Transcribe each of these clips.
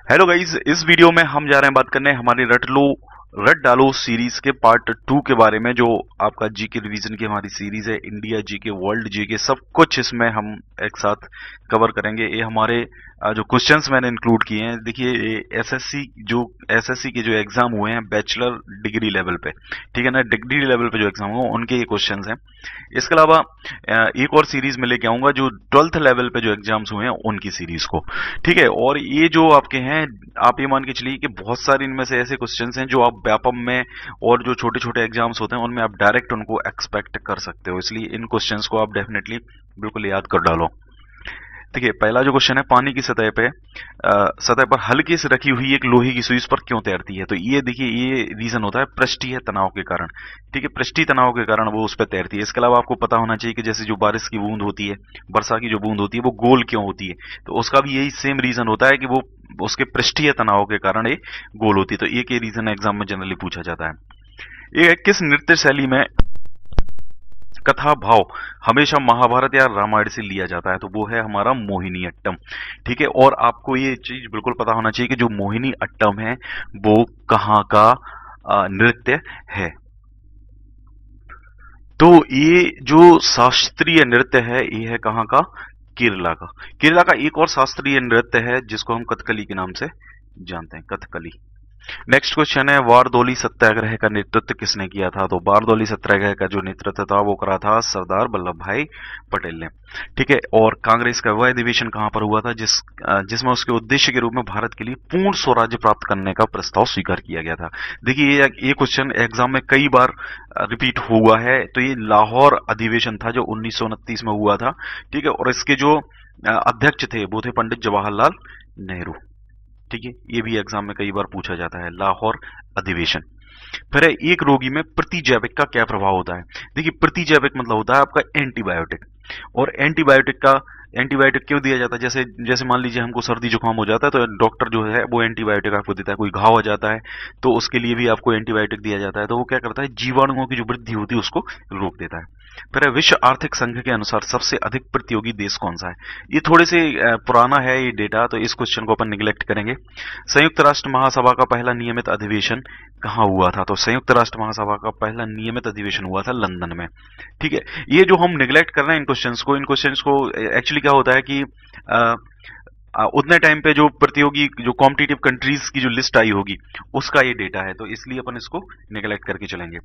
Hello guys, इस video में हम जा रहे हैं बात करने हमारे रट डालो सीरीज के पार्ट 2 के बारे में। जो आपका जीके रिवीजन की हमारी सीरीज है, इंडिया जीके, वर्ल्ड जीके, सब कुछ इसमें हम एक साथ कवर करेंगे। ये हमारे जो क्वेश्चंस मैंने इंक्लूड किए हैं, देखिए ये एसएससी के जो एग्जाम हुए हैं बैचलर डिग्री लेवल पे, ठीक है ना, डिग्री लेवल पे जो एग्जाम हुए उनके ये क्वेश्चंस हैं। इसके अलावा एक और सीरीज में लेके आऊंगा जो 12th लेवल पे जो एग्जाम्स हुए हैं उनकी सीरीज को, ठीक है। और ये जो आपके हैं, आप ये मान के चलिए कि बहुत सारे इनमें से ऐसे क्वेश्चंस हैं जो आप व्यापम में और जो छोटे छोटे एग्जाम्स होते हैं उनमें आप डायरेक्ट उनको एक्सपेक्ट कर सकते हो, इसलिए इन क्वेश्चंस को आप डेफिनेटली बिल्कुल याद कर डालो। देखिए पहला जो क्वेश्चन है, पानी की सतह पर हल्के से रखी हुई एक लोहे की सुई उस पर क्यों तैरती है। तो ये देखिए, ये रीजन होता है पृष्ठीय तनाव के कारण, ठीक है, पृष्ठीय तनाव के कारण वो उस पर तैरती है। इसके अलावा आपको पता होना चाहिए कि जैसे जो बारिश की बूंद होती है, वर्षा की जो बूंद होती है, वो गोल क्यों होती है, तो उसका भी यही सेम रीजन होता है कि वो उसके पृष्ठीय तनाव के कारण ये गोल होती है। तो एक ये रीजन एग्जाम में जनरली पूछा जाता है। ये किस नृत्य शैली में कथा भाव हमेशा महाभारत या रामायण से लिया जाता है, तो वो है हमारा मोहिनी अट्टम, ठीक है। और आपको ये चीज बिल्कुल पता होना चाहिए कि जो मोहिनी अट्टम है वो कहाँ का नृत्य है। तो ये जो शास्त्रीय नृत्य है ये है कहाँ का, केरला का। केरला का एक और शास्त्रीय नृत्य है जिसको हम कथकली के नाम से जानते हैं, कथकली। नेक्स्ट क्वेश्चन है, बारदौली सत्याग्रह का नेतृत्व किसने किया था। तो बारदौली सत्याग्रह का जो नेतृत्व था वो करा था सरदार वल्लभ भाई पटेल ने, ठीक है। और कांग्रेस का वह अधिवेशन कहां पर हुआ था जिसमें उसके उद्देश्य के रूप में भारत के लिए पूर्ण स्वराज्य प्राप्त करने का प्रस्ताव स्वीकार किया गया था। देखिए ये क्वेश्चन एग्जाम में कई बार रिपीट हुआ है। तो ये लाहौर अधिवेशन था जो 1929 में हुआ था, ठीक है। और इसके जो अध्यक्ष थे वो थे पंडित जवाहरलाल नेहरू, ठीक है। ये भी एग्जाम में कई बार पूछा जाता है, लाहौर अधिवेशन। फिर है, एक रोगी में प्रतिजैविक का क्या प्रभाव होता है। देखिए प्रतिजैविक मतलब होता है आपका एंटीबायोटिक। और एंटीबायोटिक क्यों दिया जाता है, जैसे जैसे मान लीजिए हमको सर्दी जुकाम हो जाता है तो डॉक्टर जो है वो एंटीबायोटिक आपको देता है। कोई घाव हो जाता है तो उसके लिए भी आपको एंटीबायोटिक दिया जाता है। तो वो क्या करता है, जीवाणुओं की जो वृद्धि होती है उसको रोक देता है। फिर है, विश्व आर्थिक संघ के अनुसार सबसे अधिक प्रतियोगी देश कौन सा है। ये थोड़े से पुराना है ये डेटा, तो इस क्वेश्चन को अपन निगलेक्ट करेंगे। संयुक्त राष्ट्र महासभा का पहला नियमित अधिवेशन कहाँ हुआ था। तो संयुक्त राष्ट्र महासभा का पहला नियमित अधिवेशन हुआ था लंदन में, ठीक है। ये जो हम निगलेक्ट कर रहे हैं इन क्वेश्चंस को एक्चुअली क्या होता है कि उतने टाइम पे जो प्रतियोगी जो कॉम्पिटिटिव कंट्रीज की जो लिस्ट आई होगी उसका ये डेटा है, तो इसलिए अपन इसको निगलेक्ट करके चलेंगे।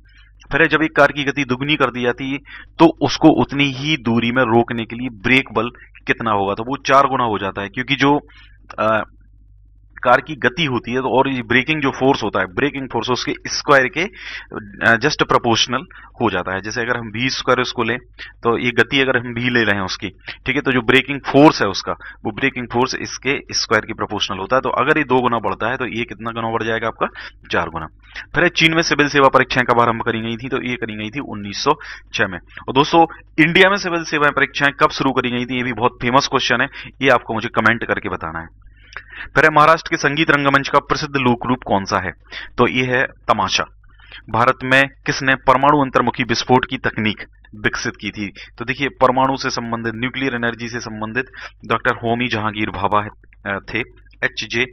फिर जब एक कार की गति दुगनी कर दी जाती है तो उसको उतनी ही दूरी में रोकने के लिए ब्रेक बल कितना होगा। तो वो 4 गुना हो जाता है, क्योंकि जो कार की गति होती है तो और ये ब्रेकिंग जो फोर्स होता है, ब्रेकिंग फोर्स उसके स्क्वायर के जस्ट प्रोपोर्शनल हो जाता है। जैसे अगर हम v स्क्वायर उसको लें तो ये गति अगर हम v ले रहे हैं उसकी, ठीक है, तो जो ब्रेकिंग फोर्स है उसका वो ब्रेकिंग फोर्स इसके स्क्वायर की प्रोपोर्शनल होता है। तो अगर ये 2 गुना बढ़ता है तो ये कितना गुना बढ़ जाएगा आपका, 4 गुना। फिर चीन में सिविल सेवा परीक्षाएं कब आरंभ करी गई थी। तो ये करी गई थी 1906 में। और दोस्तों इंडिया में सिविल सेवा परीक्षाएं कब शुरू करी गई थी, ये भी बहुत फेमस क्वेश्चन है, ये आपको मुझे कमेंट करके बताना है। फिर महाराष्ट्र के संगीत रंगमंच का प्रसिद्ध लोक रूप कौन सा है। तो ये है तमाशा। भारत में किसने परमाणु अंतर्मुखी विस्फोट की तकनीक विकसित की थी। तो देखिए परमाणु से संबंधित, न्यूक्लियर एनर्जी से संबंधित डॉक्टर होमी जहांगीर भाभा थे, एच.जे.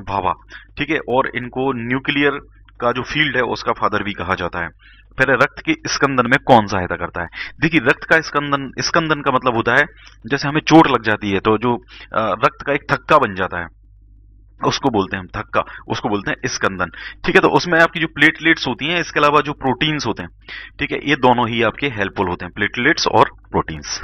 भाभा, ठीक है। और इनको न्यूक्लियर का जो फील्ड है उसका फादर भी कहा जाता है। फिर रक्त के स्कंदन में कौन सहायता करता है। देखिए रक्त का स्कंदन का मतलब होता है जैसे हमें चोट लग जाती है तो जो रक्त का एक थक्का बन जाता है उसको बोलते हैं हम थक्का, उसको बोलते हैं स्कंदन, ठीक है। तो उसमें आपकी जो प्लेटलेट्स होती हैं, इसके अलावा जो प्रोटीन्स होते हैं, ठीक है, ये दोनों ही आपके हेल्पफुल होते हैं, प्लेटलेट्स और प्रोटीन्स।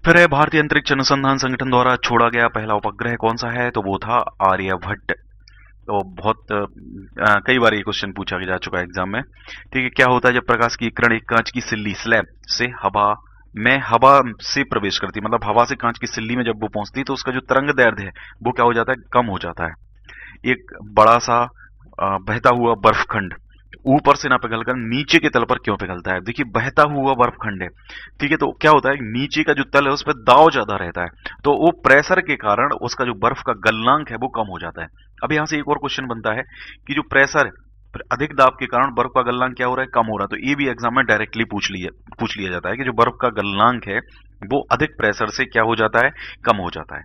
फिर है, भारतीय अंतरिक्ष अनुसंधान संगठन द्वारा छोड़ा गया पहला उपग्रह कौन सा है। तो वो था आर्यभट्ट। तो बहुत कई बार ये क्वेश्चन पूछा जा चुका है एग्जाम में, ठीक है। क्या होता है जब प्रकाश की किरण एक कांच की सिल्ली स्लैब से हवा से प्रवेश करती है, मतलब हवा से कांच की सिल्ली में जब वो पहुंचती है तो उसका जो तरंग दैर्ध्य है वो क्या हो जाता है, कम हो जाता है। एक बड़ा सा बहता हुआ बर्फखंड ऊपर से ना पिघलकर नीचे के तल पर क्यों पिघलता है। देखिए बहता हुआ बर्फखंड है, ठीक है, तो क्या होता है नीचे का जो तल है उस पर दाब ज्यादा रहता है, तो वो प्रेशर के कारण उसका जो बर्फ का गलनांक है वो कम हो जाता है। अब यहां से एक और क्वेश्चन बनता है कि जो प्रेशर अधिक दाब के कारण बर्फ का गलनांक क्या हो रहा है, कम हो रहा है। तो ये भी एग्जाम में डायरेक्टली पूछ लिया जाता है कि जो बर्फ का गलनांक है वो अधिक प्रेशर से क्या हो जाता है, कम हो जाता है।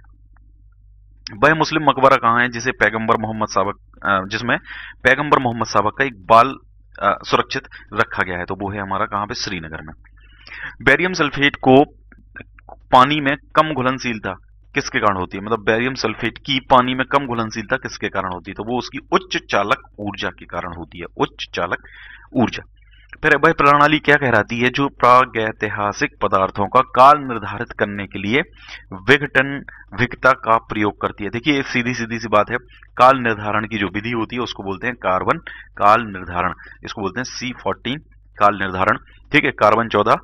वह मुस्लिम मकबरा कहाँ है जिसे पैगंबर मोहम्मद साबक जिसमें पैगंबर मोहम्मद साबक का एक बाल सुरक्षित रखा गया है, तो वो है हमारा कहाँ पे, श्रीनगर में। बेरियम सल्फेट को पानी में कम घुलनशीलता किसके कारण होती है, मतलब बेरियम सल्फेट की पानी में कम घुलनशीलता किसके कारण होती है, तो वो उसकी उच्च चालक ऊर्जा के कारण होती है, उच्च चालक ऊर्जा। फिर वह प्रणाली क्या कहलाती है जो प्रागैतिहासिक पदार्थों का काल निर्धारित करने के लिए विघटन विघटता का प्रयोग करती है। देखिए सीधी सीधी सी बात है, काल निर्धारण की जो विधि होती है उसको बोलते हैं कार्बन काल निर्धारण, इसको बोलते हैं C14 काल निर्धारण, ठीक है, कार्बन 14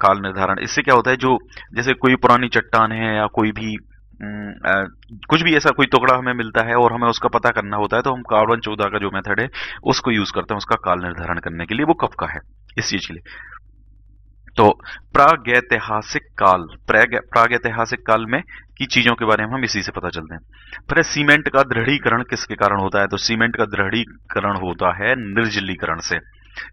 काल निर्धारण। इससे क्या होता है, जो जैसे कोई पुरानी चट्टान है या कोई भी कुछ भी ऐसा कोई टुकड़ा हमें मिलता है और हमें उसका पता करना होता है, तो हम कार्बन 14 का जो मेथड है उसको यूज करते हैं उसका काल निर्धारण करने के लिए। वो कब का है इस चीज के लिए, तो प्रागैतिहासिक काल, प्रागैतिहासिक काल में की चीजों के बारे में हम इसी से पता चलते हैं। फिर सीमेंट का दृढ़ीकरण किसके कारण होता है, तो सीमेंट का दृढ़ीकरण होता है निर्जलीकरण से,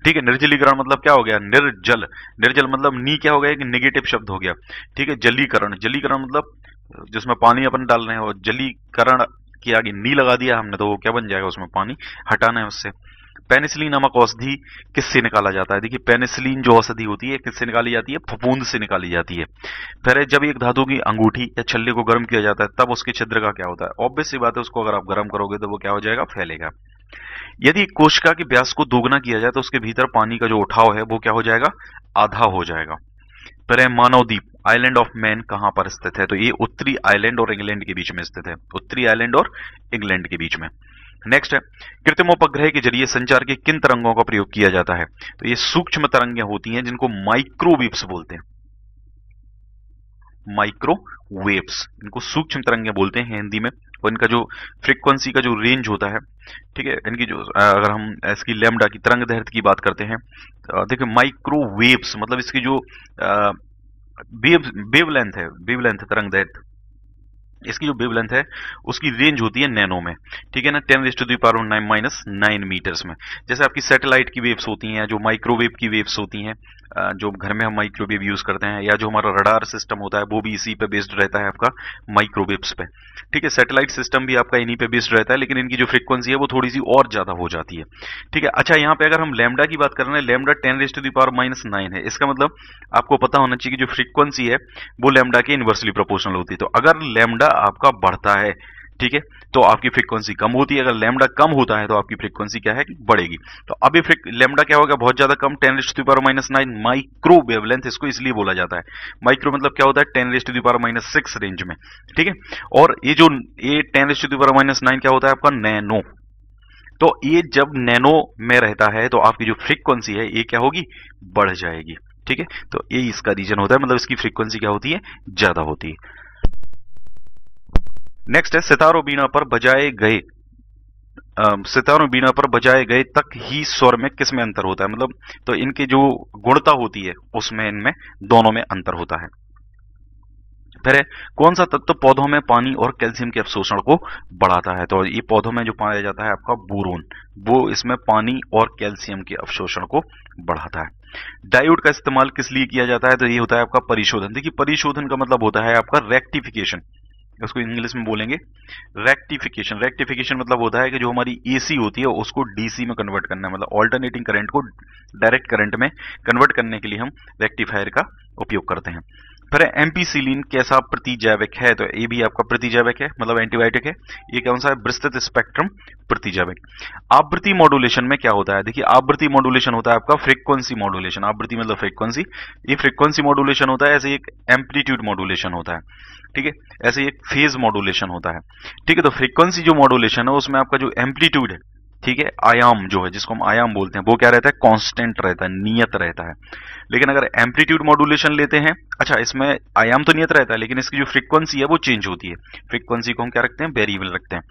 ठीक है। निर्जलीकरण मतलब क्या हो गया, निर्जल, निर्जल मतलब नी क्या हो गया, एक नेगेटिव शब्द हो गया, ठीक है। जलीकरण, जलीकरण मतलब जिसमें पानी अपन डाल रहे हैं, और जलीकरण के आगे नी लगा दिया हमने तो वो क्या बन जाएगा, उसमें पानी हटाना है उससे। पेनिसिलिन नामक औषधि किससे निकाला जाता है, देखिए पेनिसिलिन जो औषधि होती है किससे निकाली जाती है, फफूंद से निकाली जाती है। फिर जब एक धातु की अंगूठी या छल्ले को गर्म किया जाता है तब उसके छिद्र का क्या होता है, ऑब्वियस सी बात है, उसको अगर आप गर्म करोगे तो वो क्या हो जाएगा, फैलेगा। यदि कोशिका के व्यास को दोगुना किया जाए तो उसके भीतर पानी का जो उठाव है वो क्या हो जाएगा, आधा हो जाएगा। फिर है मानव द्वीप, आइलैंड ऑफ मैन कहां पर स्थित है, तो ये उत्तरी आइलैंड और इंग्लैंड के बीच में स्थित है, उत्तरी आइलैंड और इंग्लैंड के बीच में। नेक्स्ट है कृत्रिम उपग्रह के जरिए संचार के किन तरंगों का प्रयोग किया जाता है, तो ये सूक्ष्म तरंगें होती हैं जिनको माइक्रोवेव्स बोलते हैं, माइक्रोवेव्स, इनको सूक्ष्म तरंगें बोलते हैं हिंदी में। और इनका जो फ्रीक्वेंसी का जो रेंज होता है, ठीक है, इनकी जो अगर हम इसकी लैम्डा की तरंग दैर्घ्य की बात करते हैं, देखिए माइक्रोवेव्स मतलब इसकी जो वेवलेंथ है, वेवलेंथ तरंग दैर्घ्य, इसकी जो वेवलेंथ है उसकी रेंज होती है नैनो में, ठीक है ना, 10⁻⁹ मीटर्स में। जैसे आपकी सैटेलाइट की वेव्स होती हैं, जो माइक्रोवेव की वेव्स होती हैं, जो घर में हम माइक्रोवेव यूज करते हैं, या जो हमारा रडार सिस्टम होता है वो भी इसी पे बेस्ड रहता है आपका माइक्रोवेव्स पे, ठीक है। सैटेलाइट सिस्टम भी आपका इन्हीं पे बेस्ड रहता है, लेकिन इनकी जो फ्रीक्वेंसी है वो थोड़ी सी और ज्यादा हो जाती है, ठीक है। अच्छा यहाँ पे अगर हम लैम्डा की बात कर रहे हैं, लैम्डा 10⁻⁹ है, इसका मतलब आपको पता होना चाहिए कि जो फ्रीक्वेंसी है वो लैम्डा के इनवर्सली प्रोपोर्शनल होती है। तो अगर लैम्डा आपका बढ़ता है, ठीक है, तो आपकी फ्रीक्वेंसी कम होती है, अगर लैम्डा कम होता है तो आपकी फ्रीक्वेंसी क्या है कि बढ़ेगी। तो अभी लैम्डा क्या होगा, बहुत ज्यादा कम, 10⁻⁹ माइक्रो वेवलेंथ इसको इसलिए बोला जाता है। माइक्रो मतलब क्या होता है, 10⁻⁶ रेंज में, ठीक है। और ये जो ये 10⁻⁹ क्या होता है आपका, नैनो। तो ये जब नैनो में रहता है तो आपकी जो फ्रीक्वेंसी है ये क्या होगी, बढ़ जाएगी, ठीक है। तो ये इसका रीजन होता है, मतलब इसकी फ्रीक्वेंसी क्या होती है, ज्यादा होती है। नेक्स्ट है सितारों बीना पर बजाए गए, सितारों बीना पर बजाए गए तक ही स्वर में किस में अंतर होता है, मतलब तो इनकी जो गुणता होती है उसमें इनमें दोनों में अंतर होता है। फिर है कौन सा तत्व पौधों में पानी और कैल्शियम के अवशोषण को बढ़ाता है, तो ये पौधों में जो पाया जाता है आपका बोरोन, वो इसमें पानी और कैल्शियम के अवशोषण को बढ़ाता है। डायोड का इस्तेमाल किस लिए किया जाता है, तो ये होता है आपका परिशोधन। देखिए परिशोधन का मतलब होता है आपका रेक्टिफिकेशन, उसको इंग्लिश में बोलेंगे रेक्टिफिकेशन। रेक्टिफिकेशन मतलब होता है कि जो हमारी एसी होती है उसको डीसी में कन्वर्ट करना है, मतलब ऑल्टरनेटिंग करंट को डायरेक्ट करंट में कन्वर्ट करने के लिए हम रेक्टिफायर का उपयोग करते हैं। फिर एम्पीसिलिन कैसा प्रतिजैविक है, तो ये भी आपका प्रतिजैविक है, मतलब एंटीबायोटिक है। ये कौन सा है, विस्तृत स्पेक्ट्रम प्रतिजैविक। आवृत्ति मॉड्यूलेशन में क्या होता है, देखिए आवृत्ति मॉड्यूलेशन होता है आपका फ्रीक्वेंसी मॉड्यूलेशन, आवृत्ति मतलब फ्रीक्वेंसी, ये फ्रीक्वेंसी मॉड्यूलेशन होता है, ऐसे एक एम्पलीट्यूड मॉड्यूलेशन होता है, ठीक है, ऐसे एक फेज मॉड्यूलेशन होता है, ठीक है। तो फ्रीक्वेंसी जो मॉड्यूलेशन है उसमें आपका जो एम्पलीट्यूड है, ठीक है, आयाम जो है जिसको हम आयाम बोलते हैं, वो क्या रहता है, कांस्टेंट रहता है, नियत रहता है। लेकिन अगर एम्पलीट्यूड मॉड्यूलेशन लेते हैं, अच्छा इसमें आयाम तो नियत रहता है लेकिन इसकी जो फ्रीक्वेंसी है वो चेंज होती है, फ्रीक्वेंसी को हम क्या रखते हैं, वेरिएबल रखते हैं।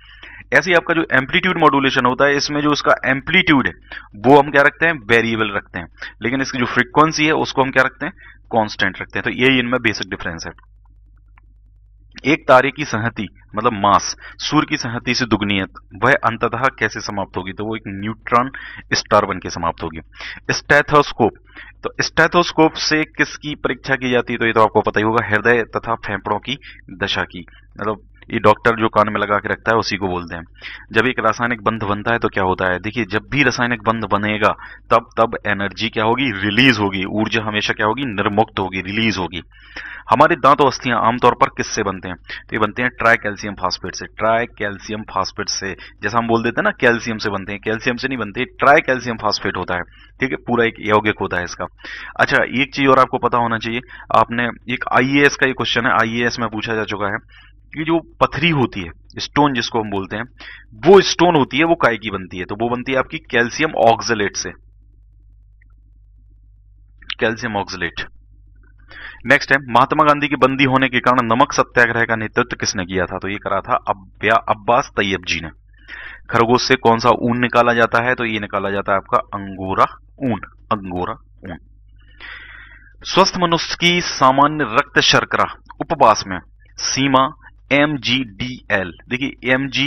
ऐसे ही आपका जो एम्पलीट्यूड मॉड्यूलेशन होता है इसमें जो उसका एम्पलीट्यूड है वो हम क्या रखते हैं, वेरिएबल रखते हैं, लेकिन इसकी जो फ्रीक्वेंसी है उसको हम क्या रखते हैं, कांस्टेंट रखते हैं। तो यही इनमें बेसिक डिफरेंस है। एक तारे की संहति मतलब मास सूर्य की संहति से दुगनी है, वह अंततः कैसे समाप्त होगी, तो वो एक न्यूट्रॉन स्टार बन के समाप्त होगी। स्टेथोस्कोप, तो स्टेथोस्कोप से किसकी परीक्षा की जाती है, तो ये तो आपको पता ही होगा, हृदय तथा फेफड़ों की दशा की, मतलब ये डॉक्टर जो कान में लगा के रखता है उसी को बोलते हैं। जब एक रासायनिक बंध बनता है तो क्या होता है, देखिए जब भी रासायनिक बंध बनेगा तब एनर्जी क्या होगी, रिलीज होगी, ऊर्जा हमेशा क्या होगी, निर्मुक्त होगी, रिलीज होगी। हमारे दांत और अस्थियां आमतौर पर किससे बनते हैं, तो ये बनते हैं ट्राई कैल्शियम फास्फेट से, ट्राई कैल्शियम फास्फेट से। जैसा हम बोल देते हैं ना कैल्शियम से बनते हैं, कैल्शियम से नहीं बनते, ट्राई कैल्शियम फास्फेट होता है, ठीक है, पूरा एक यौगिक होता है इसका। अच्छा एक चीज और आपको पता होना चाहिए, आपने एक आईएएस का ये क्वेश्चन है, आईएएस में पूछा जा चुका है कि जो पथरी होती है, स्टोन जिसको हम बोलते हैं, वो स्टोन होती है वो काय की बनती है, तो वो बनती है आपकी कैल्शियम ऑक्सलेट से, कैल्शियम ऑक्सलेट। नेक्स्ट है महात्मा गांधी की बंदी होने के कारण नमक सत्याग्रह का नेतृत्व किसने किया था, तो ये करा था अब्बास तैयब जी ने। खरगोश से कौन सा ऊन निकाला जाता है, तो ये निकाला जाता है आपका अंगोरा ऊन, अंगोरा ऊन। स्वस्थ मनुष्य की सामान्य रक्त शर्करा उपवास में सीमा mg/dl, देखिए mg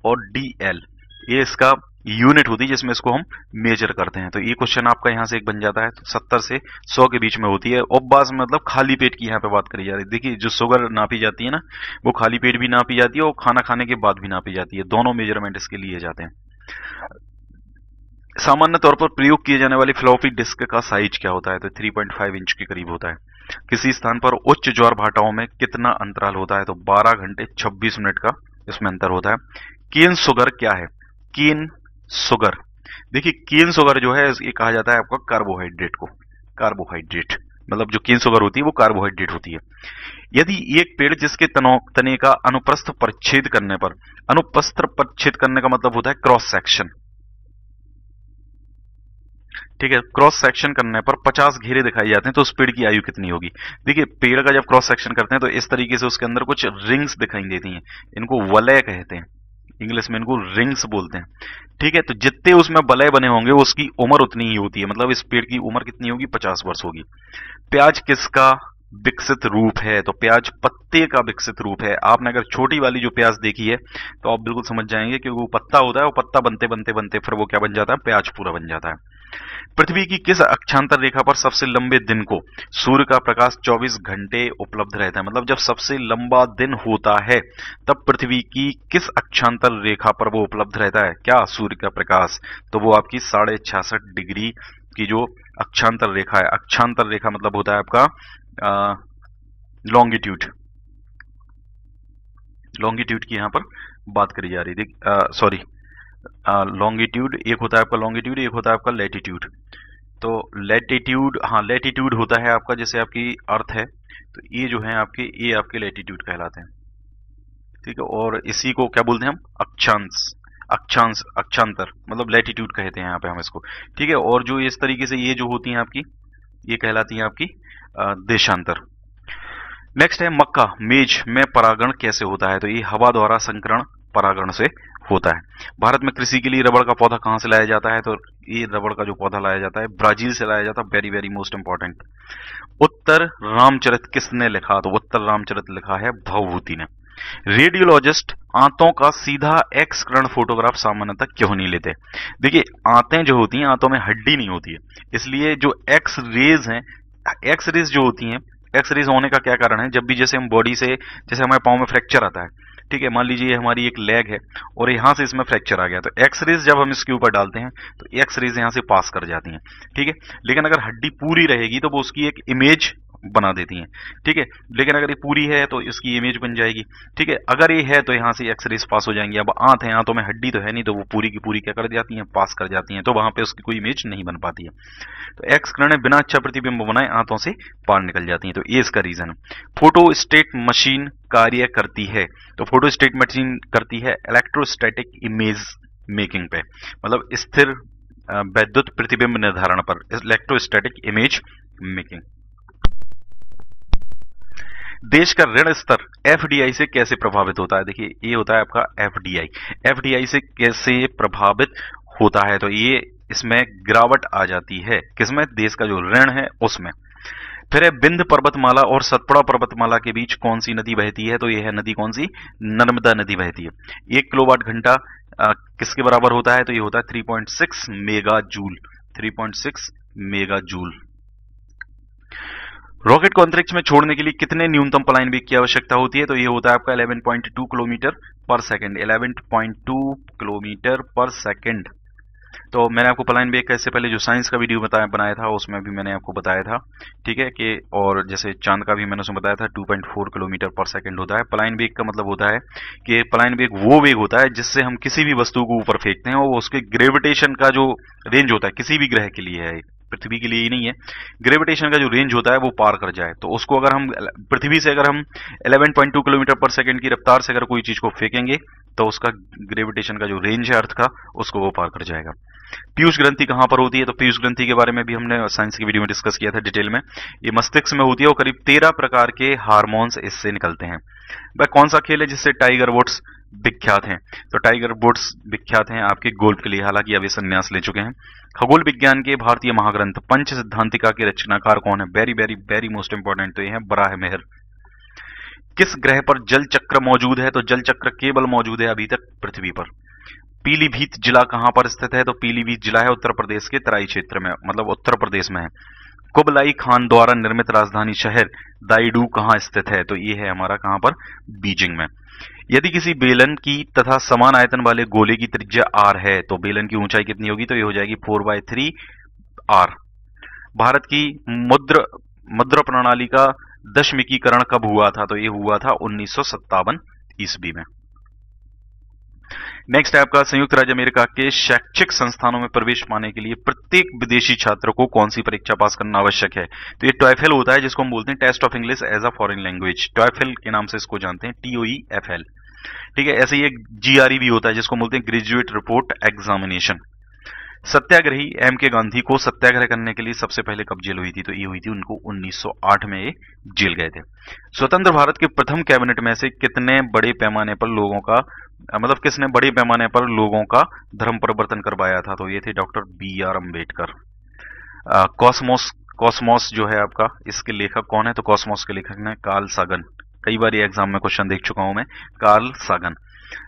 और dl ये इसका यूनिट होती है जिसमें इसको हम मेजर करते हैं। तो ये क्वेश्चन आपका यहां से एक बन जाता है, तो 70 से 100 के बीच में होती है। उपवास मतलब खाली पेट की यहाँ पे बात करी जा रही है। देखिए जो शुगर नापी जाती है ना, वो खाली पेट भी नापी जाती है और खाना खाने के बाद भी नापी जाती है, दोनों मेजरमेंट इसके लिए जाते हैं। सामान्य तौर पर प्रयोग किए जाने वाली फ्लॉपी डिस्क का साइज क्या होता है, तो 3.5 इंच के करीब होता है। किसी स्थान पर उच्च ज्वार भाटाओं में कितना अंतराल होता है, तो 12 घंटे 26 मिनट का इसमें अंतर होता है। केन शुगर क्या है, केन शुगर, देखिए केन शुगर जो है ये कहा जाता है आपका कार्बोहाइड्रेट को, कार्बोहाइड्रेट मतलब जो केन शुगर होती है वो कार्बोहाइड्रेट होती है। यदि एक पेड़ जिसके तने का अनुप्रस्थ परिच्छेद करने पर, अनुप्रस्थ परिच्छेद करने का मतलब होता है क्रॉस सेक्शन, ठीक है, क्रॉस सेक्शन करने पर 50 घेरे दिखाई जाते हैं, तो उस पेड़ की आयु कितनी होगी। देखिए पेड़ का जब क्रॉस सेक्शन करते हैं तो इस तरीके से उसके अंदर कुछ रिंग्स दिखाई देती हैं, इनको वलय कहते हैं, इंग्लिश में इनको रिंग्स बोलते हैं, ठीक है। तो जितने उसमें वलय बने होंगे उसकी उम्र उतनी ही होती है, मतलब इस पेड़ की उम्र कितनी होगी, 50 वर्ष होगी। प्याज किसका विकसित रूप है, तो प्याज पत्ते का विकसित रूप है। आपने अगर छोटी वाली जो प्याज देखी है तो आप बिल्कुल समझ जाएंगे कि वो पत्ता होता है, वो पत्ता बनते बनते बनते फिर वो क्या बन जाता है, प्याज पूरा बन जाता है। पृथ्वी की किस अक्षांतर रेखा पर सबसे लंबे दिन को सूर्य का प्रकाश 24 घंटे उपलब्ध रहता है, मतलब जब सबसे लंबा दिन होता है तब पृथ्वी की किस अक्षांतर रेखा पर वो उपलब्ध रहता है, क्या सूर्य का प्रकाश, तो वो आपकी 66.5 डिग्री की जो अक्षांतर रेखा है। अक्षांतर रेखा मतलब होता है आपका लॉन्गिट्यूड, लॉन्गिट्यूड की यहां पर बात करी जा रही है, सॉरी लॉन्गिट्यूड एक होता है आपका लॉन्गिट्यूड, एक होता है आपका लैटिट्यूड। तो लैटिट्यूड, हाँ लैटिट्यूड होता है आपका जैसे आपकी अर्थ है, तो ये जो है आपके, ये आपके लैटिट्यूड कहलाते हैं, ठीक है। और इसी को क्या बोलते हैं हम, अक्षांश, अक्षांश अक्षांतर मतलब लैटिट्यूड कहते हैं यहाँ पे हम इसको, ठीक है। और जो इस तरीके से ये जो होती हैं आपकी, ये कहलाती हैं आपकी देशांतर। नेक्स्ट है मक्का मेज में परागण कैसे होता है, तो ये हवा द्वारा संकरण परागण से होता है। भारत में कृषि के लिए रबड़ का पौधा कहां से लाया जाता है, तो ये रबड़ का जो पौधा लाया जाता है ब्राजील से लाया जाता है, वेरी वेरी मोस्ट इंपॉर्टेंट। उत्तर रामचरित किसने लिखा, तो उत्तर रामचरित लिखा है भवभूति ने। रेडियोलॉजिस्ट आंतों का सीधा एक्स किरण फोटोग्राफ सामान्यतः क्यों नहीं लेते, देखिए आंतें जो होती हैं आंतों में हड्डी नहीं होती है, इसलिए जो एक्स रेज हैं, एक्स रेज जो होती हैं, एक्स रेज होने का क्या कारण है, जब भी जैसे हम बॉडी से, जैसे हमारे पाँव में फ्रैक्चर आता है, ठीक है, मान लीजिए हमारी एक लेग है और यहां से इसमें फ्रैक्चर आ गया, तो एक्स रेज जब हम इसके ऊपर डालते हैं तो एक्स रेज यहां से पास कर जाती हैं, ठीक है। लेकिन अगर हड्डी पूरी रहेगी तो वो उसकी एक इमेज बना देती हैं, ठीक है। लेकिन अगर ये पूरी है तो इसकी इमेज बन जाएगी, ठीक है। अगर ये है तो यहाँ से एक्स रेज पास हो जाएंगी। अब आंत है, आंतों में हड्डी तो है नहीं, तो वो पूरी की पूरी क्या कर जाती हैं, पास कर जाती हैं, तो वहां पे उसकी कोई इमेज नहीं बन पाती है। तो एक्स किरणें बिना अच्छा प्रतिबिंब बनाए आंतों से पार निकल जाती हैं, तो ये इसका रीजन है। फोटोस्टेट मशीन कार्य करती है, तो फोटोस्टेट मशीन करती है इलेक्ट्रोस्टैटिक इमेज मेकिंग पे, मतलब स्थिर वैद्युत प्रतिबिंब निर्धारण पर, इलेक्ट्रोस्टैटिक इमेज मेकिंग। देश का ऋण स्तर एफडीआई से कैसे प्रभावित होता है, देखिए ये होता है आपका एफडीआई, एफडीआई से कैसे प्रभावित होता है, तो ये इसमें गिरावट आ जाती है, किसमें, देश का जो ऋण है उसमें। फिर है बिंद पर्वतमाला और सतपुड़ा पर्वतमाला के बीच कौन सी नदी बहती है, तो यह है नदी कौन सी, नर्मदा नदी बहती है। 1 किलोवाट घंटा किसके बराबर होता है, तो ये होता है 3.6 mega joule, 3.6 mega joule. Rocket को अंतरिक्ष में छोड़ने के लिए कितने न्यूनतम पलायन वेग की आवश्यकता होती है? तो ये होता है आपका 11.2 किलोमीटर पर सेकंड, 11.2 किलोमीटर पर सेकंड। तो मैंने आपको पलायन वेग का इससे पहले जो साइंस का वीडियो बनाया था उसमें भी मैंने आपको बताया था, ठीक है कि, और जैसे चांद का भी मैंने उसमें बताया था 2.4 किलोमीटर पर सेकंड होता है। पलायन वेग का मतलब होता है कि पलायन वेग वो वेग होता है जिससे हम किसी भी वस्तु को ऊपर फेंकते हैं और उसके ग्रेविटेशन का जो रेंज होता है, किसी भी ग्रह के लिए है, पृथ्वी के लिए ही नहीं है, ग्रेविटेशन का जो रेंज होता है वो पार कर जाए। तो उसको अगर हम पृथ्वी से अगर हम 11.2 किलोमीटर पर सेकंड की रफ्तार से अगर कोई चीज को फेंकेंगे तो उसका ग्रेविटेशन का जो रेंज है अर्थ का, उसको वो पार कर जाएगा। पीयूष ग्रंथि कहां पर होती है? तो पीयूष ग्रंथि के बारे में भी हमने साइंस की वीडियो में डिस्कस किया था डिटेल में। ये मस्तिष्क में होती है और करीब 13 प्रकार के हार्मोन्स इससे निकलते हैं। वह कौन सा खेल है जिससे टाइगर वुड्स विख्यात हैं? तो टाइगर वुड्स विख्यात हैं आपके गोल्फ के लिए, हालांकि अब ये संन्यास ले चुके हैं। खगोल विज्ञान के भारतीय महाग्रंथ पंच सिद्धांतिका के रचनाकार कौन है? Very very very most important, तो ये है बराहमिहिर। किस ग्रह पर जल चक्र मौजूद है? तो जल चक्र केवल मौजूद है अभी तक पृथ्वी पर। पीलीभीत जिला कहां पर स्थित है? तो पीलीभीत जिला है उत्तर प्रदेश के तराई क्षेत्र में, मतलब उत्तर प्रदेश में है। कुबलाई खान द्वारा निर्मित राजधानी शहर दाइडू कहां स्थित है? तो ये है हमारा कहां पर? बीजिंग में। यदि किसी बेलन की तथा समान आयतन वाले गोले की त्रिज्या r है तो बेलन की ऊंचाई कितनी होगी? तो ये हो जाएगी 4/3 r। भारत की मुद्रा प्रणाली का दशमिकीकरण कब हुआ था? तो ये हुआ था 1957 ईस्वी में। नेक्स्ट है आपका संयुक्त राज्य अमेरिका के शैक्षिक संस्थानों में प्रवेश पाने के लिए प्रत्येक विदेशी छात्र को कौन सी परीक्षा पास करना आवश्यक है? तो ये टॉयफेल होता है, जिसको हम बोलते हैं test of English as a foreign language. TOEFL के नाम से इसको जानते हैं, TOEFL, ठीक है। ऐसे ही एक GRE भी होता है जिसको बोलते हैं ग्रेजुएट रिपोर्ट एग्जामिनेशन। सत्याग्रही M.K. गांधी को सत्याग्रह करने के लिए सबसे पहले कब जेल हुई थी? तो ये हुई थी उनको 1908 में ये जेल गए थे। स्वतंत्र भारत के प्रथम कैबिनेट में से कितने बड़े पैमाने पर लोगों का, मतलब किसने बड़े पैमाने पर लोगों का धर्म परिवर्तन करवाया था? तो ये थे डॉक्टर BR अम्बेडकर। कॉस्मोस जो है आपका, इसके लेखक कौन है? तो कॉस्मोस के लेखक ने कार्ल सागन। कई बार ये एग्जाम में क्वेश्चन देख चुका हूं मैं, कार्ल सागन।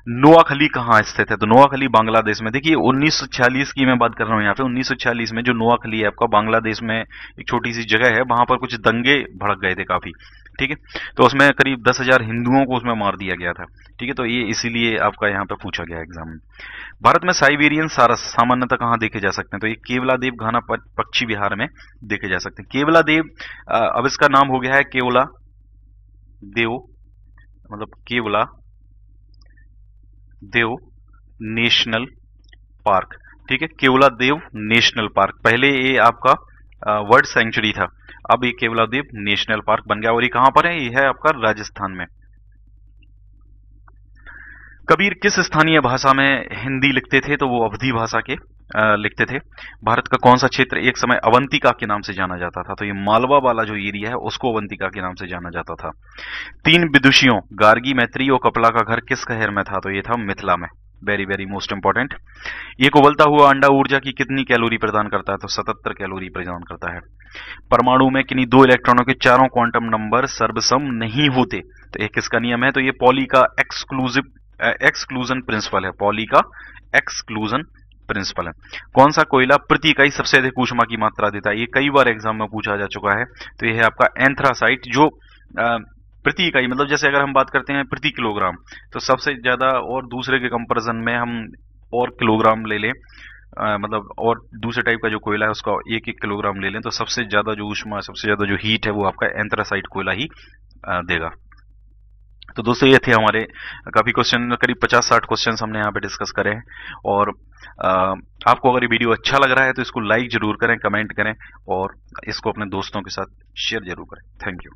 नोआखली कहाँ स्थित है? तो नोआखली बांग्लादेश में। देखिए 1946 की मैं बात कर रहा हूँ यहाँ पे। 1946 में जो नोआखली है आपका बांग्लादेश में एक छोटी सी जगह है, वहां पर कुछ दंगे भड़क गए थे काफी, ठीक है। तो उसमें करीब 10,000 हिंदुओं को उसमें मार दिया गया था, ठीक है। तो ये इसीलिए आपका यहाँ पे पूछा गया एग्जाम में। भारत में साइबेरियन सारस सामान्यतः कहाँ देखे जा सकते हैं? तो ये केवलादेव घाना पक्षी विहार में देखे जा सकते हैं। केवलादेव, अब इसका नाम हो गया है केवला देव, मतलब केवला देव नेशनल पार्क, ठीक है। केवला देव नेशनल पार्क, पहले ये आपका वर्ल्ड सेंचुरी था, अब ये केवला देव नेशनल पार्क बन गया। और ये कहां पर है? ये है आपका राजस्थान में। कबीर किस स्थानीय भाषा में हिंदी लिखते थे? तो वो अवधी भाषा के लिखते थे। भारत का कौन सा क्षेत्र एक समय अवंतिका के नाम से जाना जाता था? तो ये मालवा वाला जो एरिया है उसको अवंतिका के नाम से जाना जाता था। 3 विदुषियों गार्गी, मैत्री और कपिला का घर किस शहर में था? तो ये था मिथिला में। Very very most important. एक उबलता हुआ अंडा ऊर्जा की कितनी कैलोरी प्रदान करता है? तो 77 कैलोरी प्रदान करता है। परमाणु में किन्हीं 2 इलेक्ट्रॉनों के चारों क्वांटम नंबर सर्वसम नहीं होते? तो ये किसका नियम है? तो ये पॉली का एक्सक्लूजन प्रिंसिपल है। पॉली का एक्सक्लूजन प्रिंसिपल है। कौन सा कोयला प्रति इकाई सबसे अधिक ऊष्मा की मात्रा देता है? ये कई बार एग्जाम में पूछा जा चुका है। तो ये है आपका एंथ्रासाइट, जो प्रति इकाई, मतलब जैसे अगर हम बात करते हैं प्रति किलोग्राम, तो सबसे ज्यादा, और दूसरे के कंपैरिजन में हम और किलोग्राम ले लें, मतलब और दूसरे टाइप का जो कोयला है उसका 1-1 किलोग्राम ले लें, तो सबसे ज्यादा जो ऊष्मा, सबसे ज्यादा जो हीट है वो आपका एंथ्रासाइट कोयला ही देगा। तो दोस्तों ये थे हमारे काफी क्वेश्चन, करीब 50-60 क्वेश्चन हमने यहाँ पे डिस्कस करे हैं। और आपको अगर ये वीडियो अच्छा लग रहा है तो इसको लाइक जरूर करें, कमेंट करें और इसको अपने दोस्तों के साथ शेयर जरूर करें। Thank you.